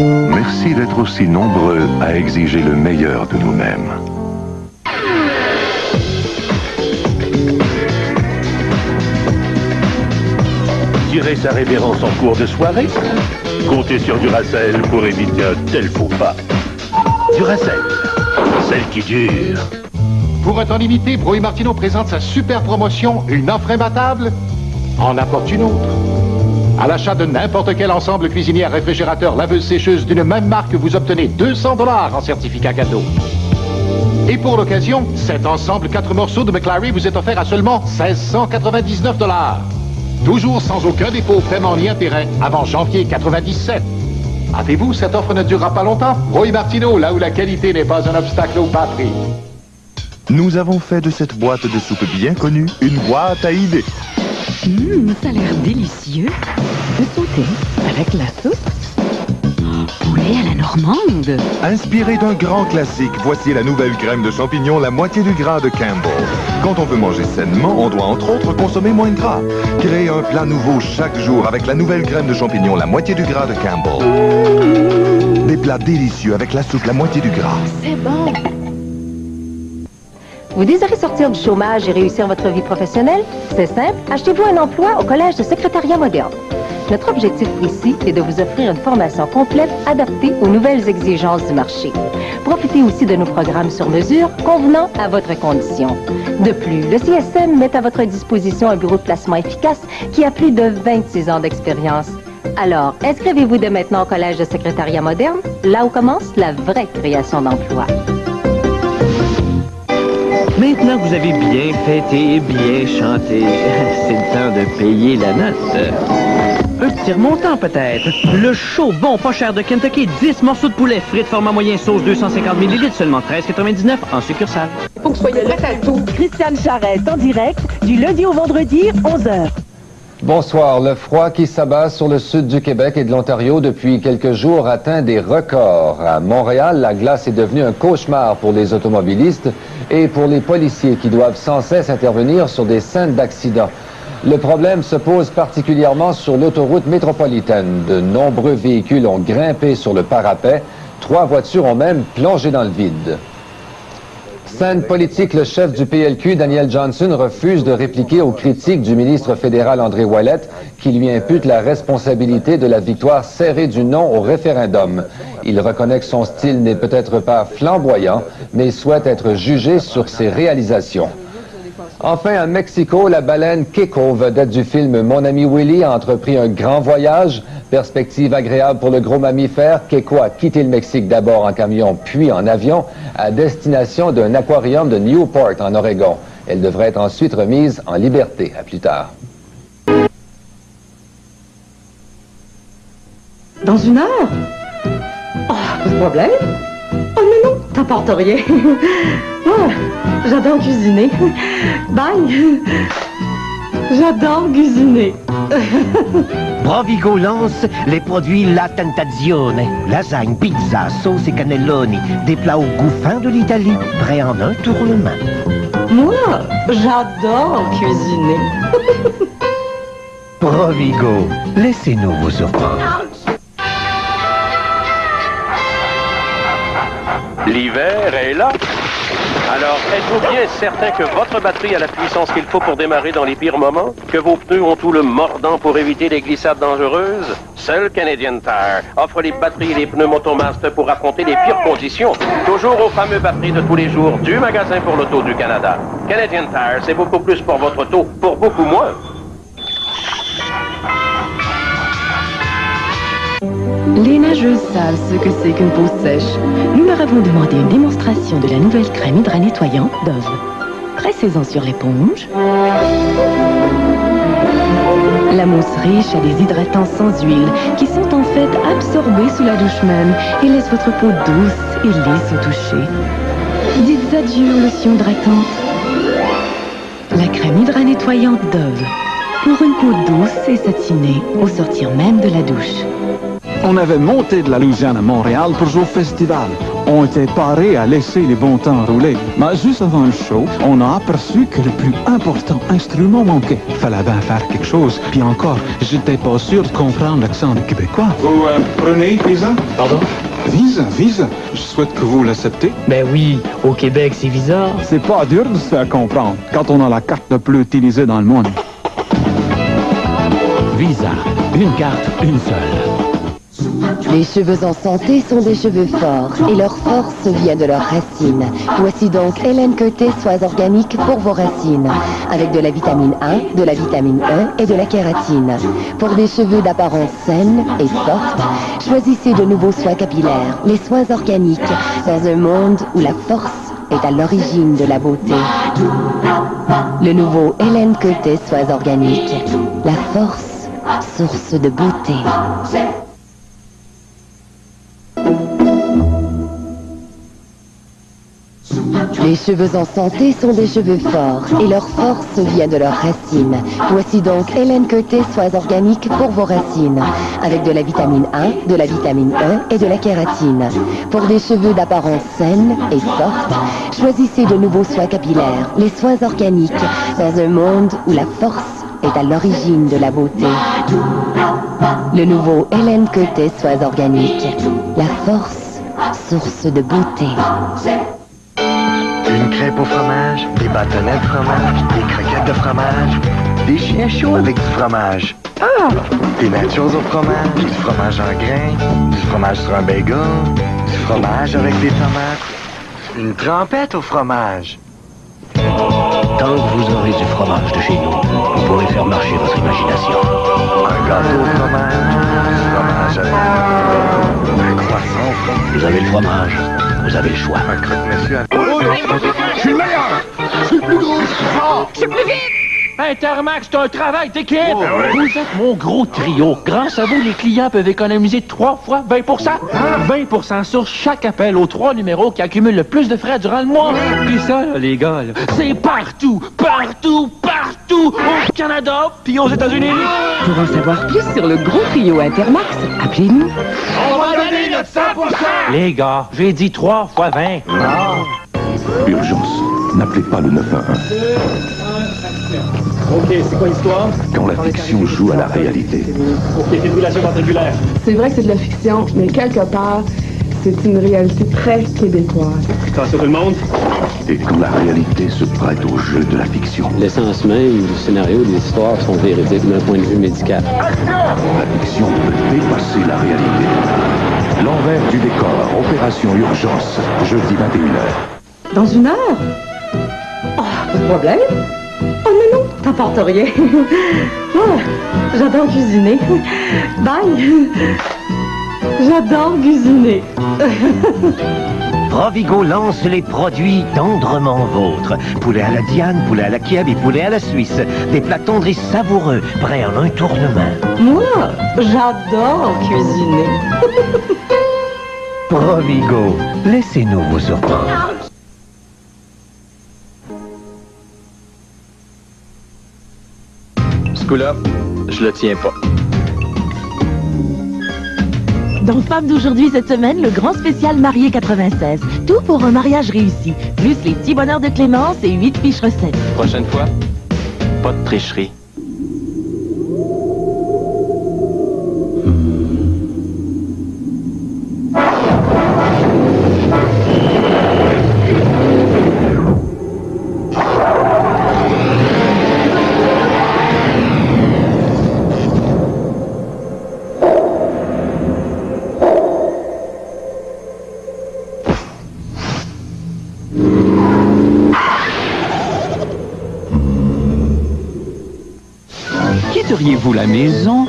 Merci d'être aussi nombreux à exiger le meilleur de nous-mêmes. Tirer sa révérence en cours de soirée. Comptez sur Duracell pour éviter un tel faux pas. Duracell, celle qui dure. Pour un temps limité, Bro & Martineau présente sa super promotion, une offre imbattable. En apporte une autre. À l'achat de n'importe quel ensemble cuisinière, réfrigérateur, laveuse, sécheuse d'une même marque, vous obtenez 200 $ en certificat cadeau. Et pour l'occasion, cet ensemble 4 morceaux de McLaren vous est offert à seulement 1699 $. Toujours sans aucun dépôt, paiement ni intérêt, avant janvier 97. Hâtez-vous, cette offre ne durera pas longtemps. Bro & Martineau, là où la qualité n'est pas un obstacle au bas prix. Nous avons fait de cette boîte de soupe bien connue une boîte à idées. Ça a l'air délicieux. Le sauté avec la soupe. Poulet à la normande. Inspiré d'un grand classique, voici la nouvelle crème de champignons, la moitié du gras de Campbell. Quand on veut manger sainement, on doit entre autres consommer moins de gras. Créez un plat nouveau chaque jour avec la nouvelle crème de champignons, la moitié du gras de Campbell. Des plats délicieux avec la soupe, la moitié du gras. C'est bon. Vous désirez sortir du chômage et réussir votre vie professionnelle? C'est simple, achetez-vous un emploi au Collège de secrétariat moderne. Notre objectif ici est de vous offrir une formation complète adaptée aux nouvelles exigences du marché. Profitez aussi de nos programmes sur mesure convenant à votre condition. De plus, le CSM met à votre disposition un bureau de placement efficace qui a plus de 26 ans d'expérience. Alors, inscrivez-vous dès maintenant au Collège de secrétariat moderne, là où commence la vraie création d'emplois. Maintenant que vous avez bien fêté et bien chanté, c'est le temps de payer la note. Un petit remontant peut-être. Le chaud, bon, pas cher de Kentucky, 10 morceaux de poulet, frites format moyen, sauce 250 ml, seulement 13,99 en succursale. Faut que vous soyez prête à tout. Christiane Charette, en direct, du lundi au vendredi, 11h. Bonsoir. Le froid qui s'abat sur le sud du Québec et de l'Ontario depuis quelques jours atteint des records. À Montréal, la glace est devenue un cauchemar pour les automobilistes et pour les policiers qui doivent sans cesse intervenir sur des scènes d'accidents. Le problème se pose particulièrement sur l'autoroute métropolitaine. De nombreux véhicules ont grimpé sur le parapet. 3 voitures ont même plongé dans le vide. Scène politique, le chef du PLQ, Daniel Johnson, refuse de répliquer aux critiques du ministre fédéral André Ouellette, qui lui impute la responsabilité de la victoire serrée du non au référendum. Il reconnaît que son style n'est peut-être pas flamboyant, mais souhaite être jugé sur ses réalisations. Enfin, à Mexico, la baleine Keiko, vedette du film Mon ami Willy, a entrepris un grand voyage. Perspective agréable pour le gros mammifère, Keiko a quitté le Mexique d'abord en camion, puis en avion, à destination d'un aquarium de Newport, en Oregon. Elle devrait être ensuite remise en liberté. À plus tard. Dans 1 heure? Oh, pas de problème. Oh, mais non, t'apportes rien. Oh, j'adore cuisiner. Bye. J'adore cuisiner. Provigo lance les produits La Tentazione. Lasagne, pizza, sauce et cannelloni. Des plats au goût fin de l'Italie, prêts en un tournement. Moi, j'adore cuisiner. Provigo, laissez-nous vous surprendre. L'hiver est là. Alors, êtes-vous bien certain que votre batterie a la puissance qu'il faut pour démarrer dans les pires moments? Que vos pneus ont tout le mordant pour éviter les glissades dangereuses? Seul Canadian Tire offre les batteries et les pneus Motomast pour affronter les pires conditions. Toujours aux fameux batteries de tous les jours du magasin pour l'auto du Canada. Canadian Tire, c'est beaucoup plus pour votre auto, pour beaucoup moins. Les nageuses savent ce que c'est qu'une peau sèche. Nous leur avons demandé une démonstration de la nouvelle crème hydra-nettoyante Dove. Pressez-en sur l'éponge. La mousse riche a des hydratants sans huile qui sont en fait absorbés sous la douche même et laissent votre peau douce et lisse au toucher. Dites adieu aux lotions hydratantes. La crème hydra-nettoyante Dove. Pour une peau douce et satinée au sortir même de la douche. On avait monté de la Louisiane à Montréal pour jouer au festival. On était parés à laisser les bons temps rouler. Mais juste avant le show, on a aperçu que le plus important instrument manquait. Fallait bien faire quelque chose. Puis encore, j'étais pas sûr de comprendre l'accent du Québécois. Vous prenez Visa? Pardon? Visa. Je souhaite que vous l'acceptez. Ben oui, au Québec, c'est Visa. C'est pas dur de se faire comprendre quand on a la carte la plus utilisée dans le monde. Visa, une carte, une seule. Les cheveux en santé sont des cheveux forts et leur force vient de leurs racines. Voici donc Hélène Côté Soie Organique pour vos racines, avec de la vitamine A, de la vitamine E et de la kératine. Pour des cheveux d'apparence saine et forte, choisissez de nouveaux soins capillaires, les soins organiques, dans un monde où la force est à l'origine de la beauté. Le nouveau Hélène Côté Soie Organique, la force, source de beauté. Les cheveux en santé sont des cheveux forts et leur force vient de leurs racines. Voici donc Hélène Côté Soie Organique pour vos racines, avec de la vitamine A, de la vitamine E et de la kératine. Pour des cheveux d'apparence saine et forte, choisissez de nouveaux soins capillaires, les soins organiques, dans un monde où la force est à l'origine de la beauté. Le nouveau Hélène Côté Soie Organique, la force, source de beauté. Une crêpe au fromage, des bâtonnets de fromage, des croquettes de fromage, des chiens chauds avec du fromage. Des nachos au fromage, du fromage en grains, du fromage sur un bagel, du fromage avec des tomates, une trempette au fromage. Tant que vous aurez du fromage de chez nous, vous pourrez faire marcher votre imagination. Un gâteau au fromage, du fromage avec un croissant au fromage. Vous avez le fromage, vous avez le choix. Un croque-monsieur à... Je suis le meilleur! Je suis le plus gros! Je suis plus vite! Intermax, c'est un travail d'équipe! Vous êtes mon gros trio. Grâce à vous, les clients peuvent économiser 3 fois 20%. 20% sur chaque appel aux 3 numéros qui accumulent le plus de frais durant le mois. Puis ça, là, les gars, là, c'est partout, partout, partout, au Canada, puis aux États-Unis. Pour en savoir plus sur le gros trio Intermax, appelez-nous. On va donner notre 100%! Les gars, j'ai dit 3 fois 20. Urgence. N'appelez pas le 911. Ok, c'est quoi l'histoire? Quand la fiction joue à la réalité. Ok, fibrillation ventriculaire. C'est vrai que c'est de la fiction, mais quelque part, c'est une réalité très québécoise. Attention tout le monde. Et quand la réalité se prête au jeu de la fiction. L'essence même du scénario des histoires sont véridiques d'un point de vue médical. La fiction peut dépasser la réalité. L'envers du décor, opération urgence, jeudi 21h. Dans 1 heure? Oh, pas de problème. Oh non, t'apportes rien. Oh, j'adore cuisiner. Bye. J'adore cuisiner. Provigo lance les produits tendrement vôtres. Poulet à la Diane, poulet à la Kiev et poulet à la Suisse. Des plats tendres et savoureux, prêts en un tournement. Moi, j'adore cuisiner. Provigo, laissez-nous vous surprendre. Ce coup-là, je le tiens pas. Dans Femmes d'aujourd'hui cette semaine, le grand spécial marié 96. Tout pour un mariage réussi. Plus les petits bonheurs de Clémence et 8 fiches recettes. Prochaine fois, pas de tricherie. Quitteriez-vous la maison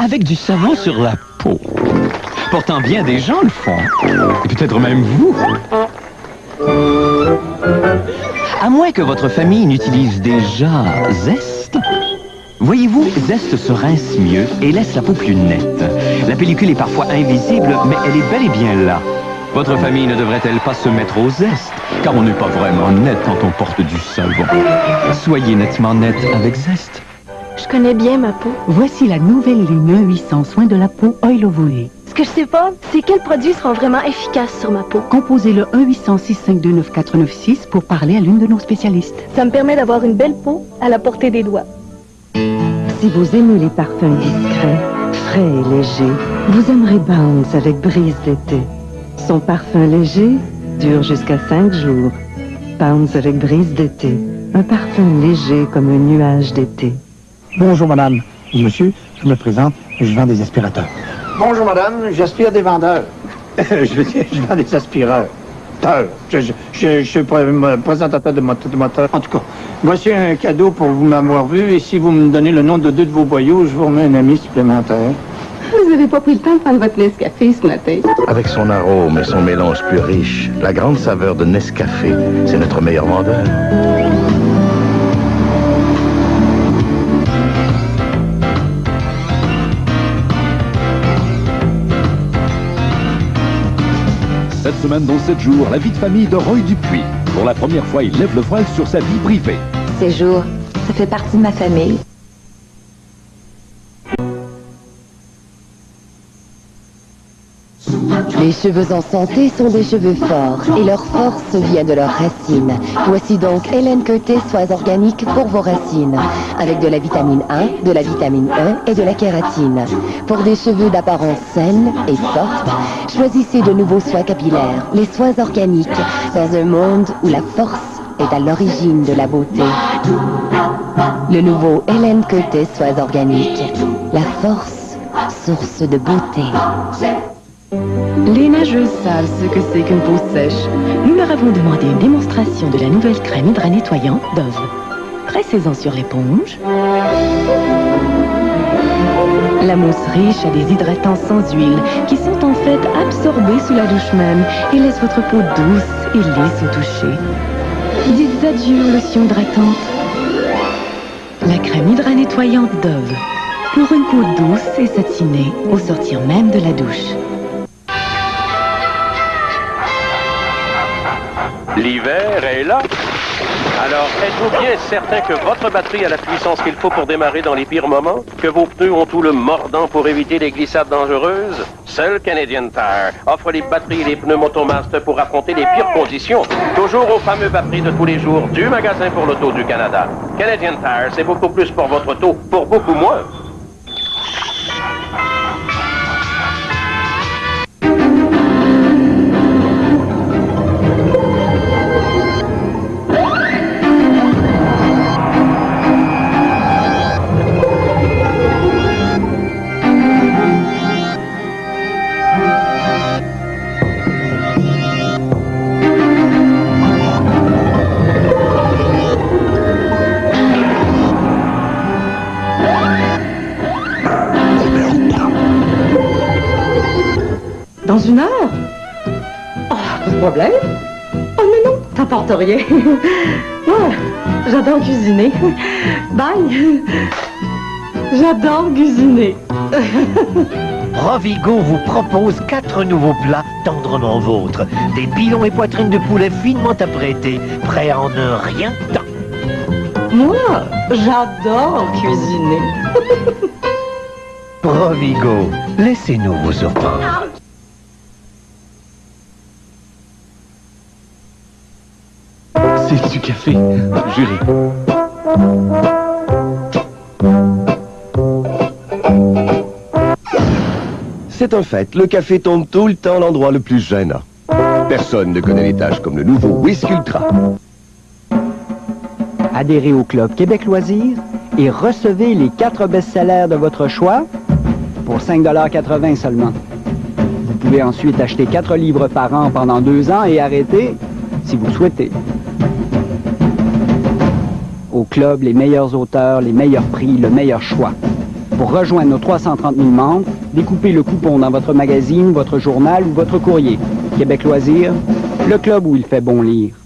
avec du savon sur la peau? Pourtant, bien des gens le font. Et peut-être même vous. À moins que votre famille n'utilise déjà Zest. Voyez-vous, Zest se rince mieux et laisse la peau plus nette. La pellicule est parfois invisible, mais elle est bel et bien là. Votre famille ne devrait-elle pas se mettre au Zest? Car on n'est pas vraiment net quand on porte du savon. Soyez nettement net avec Zest. Je connais bien ma peau. Voici la nouvelle ligne 800 soins de la peau Oil Ovulé. Ce que je sais pas, c'est quels produits seront vraiment efficaces sur ma peau. Composez le 1-800-652-9496 pour parler à l'une de nos spécialistes. Ça me permet d'avoir une belle peau à la portée des doigts. Si vous aimez les parfums discrets, frais et légers, vous aimerez Bounce avec Brise d'été. Son parfum léger dure jusqu'à 5 jours. Bounce avec Brise d'été. Un parfum léger comme un nuage d'été. Bonjour madame. Monsieur, je me présente, je vends des aspirateurs. Bonjour madame, j'aspire des vendeurs. je vends des aspirateurs. Je suis présentateur de moteur. En tout cas, voici un cadeau pour vous m'avoir vu et si vous me donnez le nom de 2 de vos boyaux, je vous remets un ami supplémentaire. Vous n'avez pas pris le temps de prendre votre Nescafé ce matin. Avec son arôme et son mélange plus riche, la grande saveur de Nescafé, c'est notre meilleur vendeur. Cette semaine, dans 7 jours, la vie de famille de Roy Dupuis. Pour la première fois, il lève le voile sur sa vie privée. Ces jours, ça fait partie de ma famille. Les cheveux en santé sont des cheveux forts et leur force vient de leurs racines. Voici donc Hélène Curtis Soie Organique pour vos racines, avec de la vitamine A, de la vitamine E et de la kératine. Pour des cheveux d'apparence saine et forte, choisissez de nouveaux soies capillaires, les soies organiques, dans un monde où la force est à l'origine de la beauté. Le nouveau Hélène Curtis Soie Organique, la force, source de beauté. Les nageuses savent ce que c'est qu'une peau sèche. Nous leur avons demandé une démonstration de la nouvelle crème hydra-nettoyante Dove. Pressez-en sur l'éponge. La mousse riche a des hydratants sans huile qui sont en fait absorbés sous la douche même et laissent votre peau douce et lisse au toucher. Dites adieu aux lotions hydratantes. La crème hydra-nettoyante Dove. Pour une peau douce et satinée au sortir même de la douche. L'hiver est là. Alors, êtes-vous bien certain que votre batterie a la puissance qu'il faut pour démarrer dans les pires moments? Que vos pneus ont tout le mordant pour éviter les glissades dangereuses? Seul Canadian Tire offre les batteries et les pneus Motomaster pour affronter les pires conditions. Toujours aux fameux batteries de tous les jours du magasin pour l'auto du Canada. Canadian Tire, c'est beaucoup plus pour votre auto, pour beaucoup moins. Dans 1 heure? Oh, pas de problème. Oh non, non, t'apportes rien. Oh, j'adore cuisiner. Bye. J'adore cuisiner. Rovigo vous propose 4 nouveaux plats tendrement vôtres. Des pilons et poitrines de poulet finement apprêtés, prêts en un rien de temps. Moi, j'adore cuisiner. Rovigo, laissez-nous vous surprendre. C'est du café, juré. C'est un fait, le café tombe tout le temps à l'endroit le plus gênant. Personne ne connaît les tâches comme le nouveau Whisk Ultra. Adhérez au Club Québec Loisirs et recevez les 4 best-sellers de votre choix pour 5,80 $ seulement. Vous pouvez ensuite acheter 4 livres par an pendant 2 ans et arrêter si vous le souhaitez. Au Club, les meilleurs auteurs, les meilleurs prix, le meilleur choix. Pour rejoindre nos 330 000 membres, découpez le coupon dans votre magazine, votre journal ou votre courrier. Québec Loisirs, le club où il fait bon lire.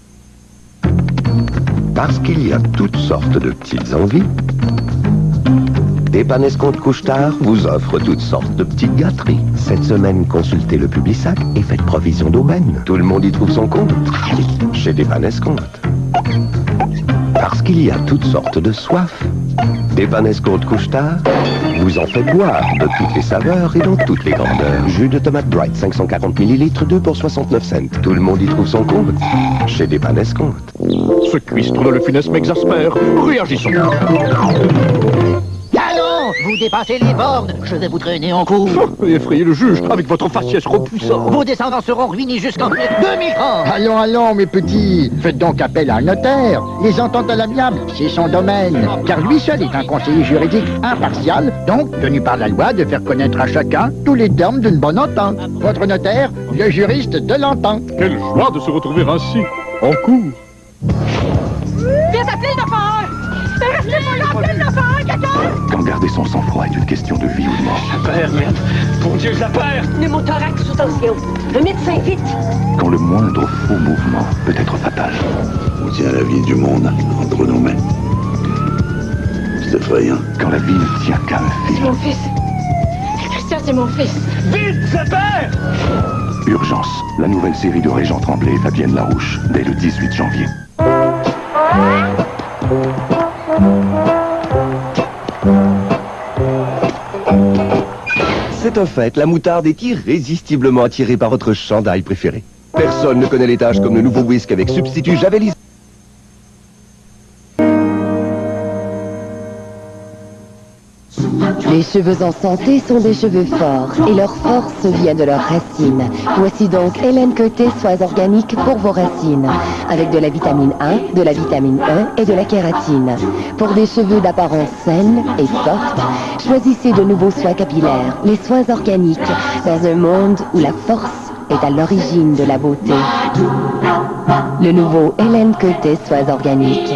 Parce qu'il y a toutes sortes de petites envies, Dépanne-Escompte Couche-Tard vous offre toutes sortes de petites gâteries. Cette semaine, consultez le Publisac et faites provision d'aubaine. Tout le monde y trouve son compte chez Dépanne-Escompte. Parce qu'il y a toutes sortes de soifs, Des pains escomptes couche-tard vous en faites boire de toutes les saveurs et dans toutes les grandeurs. Jus de tomate Bright, 540 ml, 2 pour 69 cents. Tout le monde y trouve son compte chez des pains escomptes. Ce cuistre de le funeste m'exaspère. Réagissons. Allons, vous dépassez les bornes, je vais vous traîner en cours. Effrayez le juge avec votre faciès repoussant. Vos descendants seront ruinés jusqu'en 2030. Allons, allons, mes petits. Faites donc appel à un notaire. Les ententes à l'amiable, c'est son domaine. Car lui seul est un conseiller juridique impartial, donc tenu par la loi de faire connaître à chacun tous les termes d'une bonne entente. Votre notaire, le juriste de l'entente. Quelle joie de se retrouver ainsi, en cours. Viens appeler le docteur! Restez pas là, appelez le docteur, quelqu'un! Quand garder son sang-froid est une question de vie ou de mort. La perds, merde! Mon Dieu, je la perds! Pneumothorax sous tension. Le médecin, vite! Quand le moindre faux mouvement peut être fatal. On tient la vie du monde entre nos mains. C'est effrayant. Quand la vie ne tient qu'à un fil. C'est mon fils. Christian, c'est mon fils. Vite, je perds! Urgence. La nouvelle série de Régent Tremblay et Fabienne Larouche, dès le 18 janvier. C'est un fait, la moutarde est irrésistiblement attirée par votre chandail préféré. Personne ne connaît les tâches comme le nouveau whisky avec substitut Javelis. Les cheveux en santé sont des cheveux forts et leur force vient de leurs racines. Voici donc Hélène Côté Soie Organique pour vos racines, avec de la vitamine A, de la vitamine E et de la kératine. Pour des cheveux d'apparence saine et forte, choisissez de nouveaux soies capillaires, les soies organiques, dans un monde où la force est à l'origine de la beauté. Le nouveau Hélène Côté Soie Organique,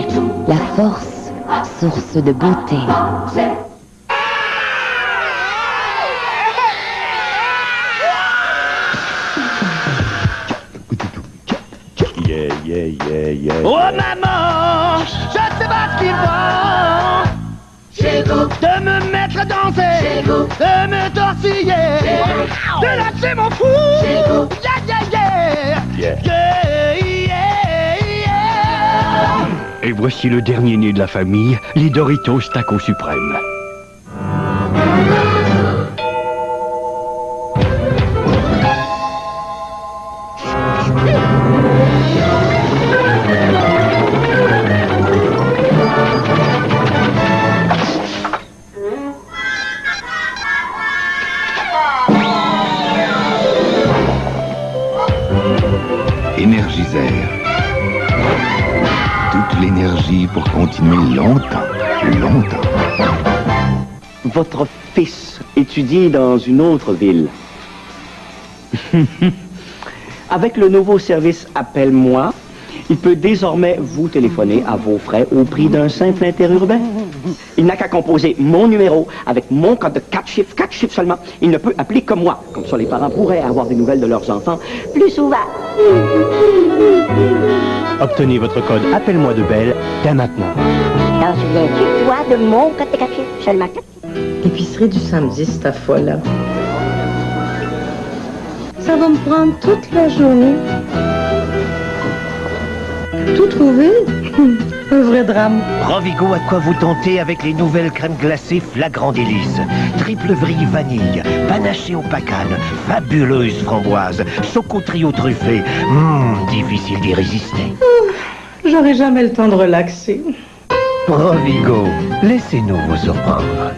la force, source de beauté. Oh maman, je sais pas ce qu'il faut. Chez vous. De me mettre à danser. Chez vous. De me tortiller. De lâcher mon fou. Chez vous. Et voici le dernier né de la famille, les Doritos Taco Suprême. Énergiseur. Toute l'énergie pour continuer longtemps, longtemps. Votre fils étudie dans une autre ville. Avec le nouveau service Appelle-moi, il peut désormais vous téléphoner à vos frais au prix d'un simple interurbain. Il n'a qu'à composer mon numéro avec mon code de 4 chiffres seulement. Il ne peut appeler que moi. Comme ça, les parents pourraient avoir des nouvelles de leurs enfants plus souvent. Obtenez votre code Appelle-moi de Belle dès maintenant. Alors, souviens-tu, toi, de mon code de 4 chiffres seulement? L'épicerie du samedi, cette fois-là. Ça va me prendre toute la journée. Tout trouver? Un vrai drame. Rovigo a quoi vous tenter avec les nouvelles crèmes glacées Flagrant Délice. Triple vrille vanille, panaché au pacane, fabuleuse framboise, choco trio truffé. Difficile d'y résister. J'aurai jamais le temps de relaxer. Rovigo, laissez-nous vous surprendre.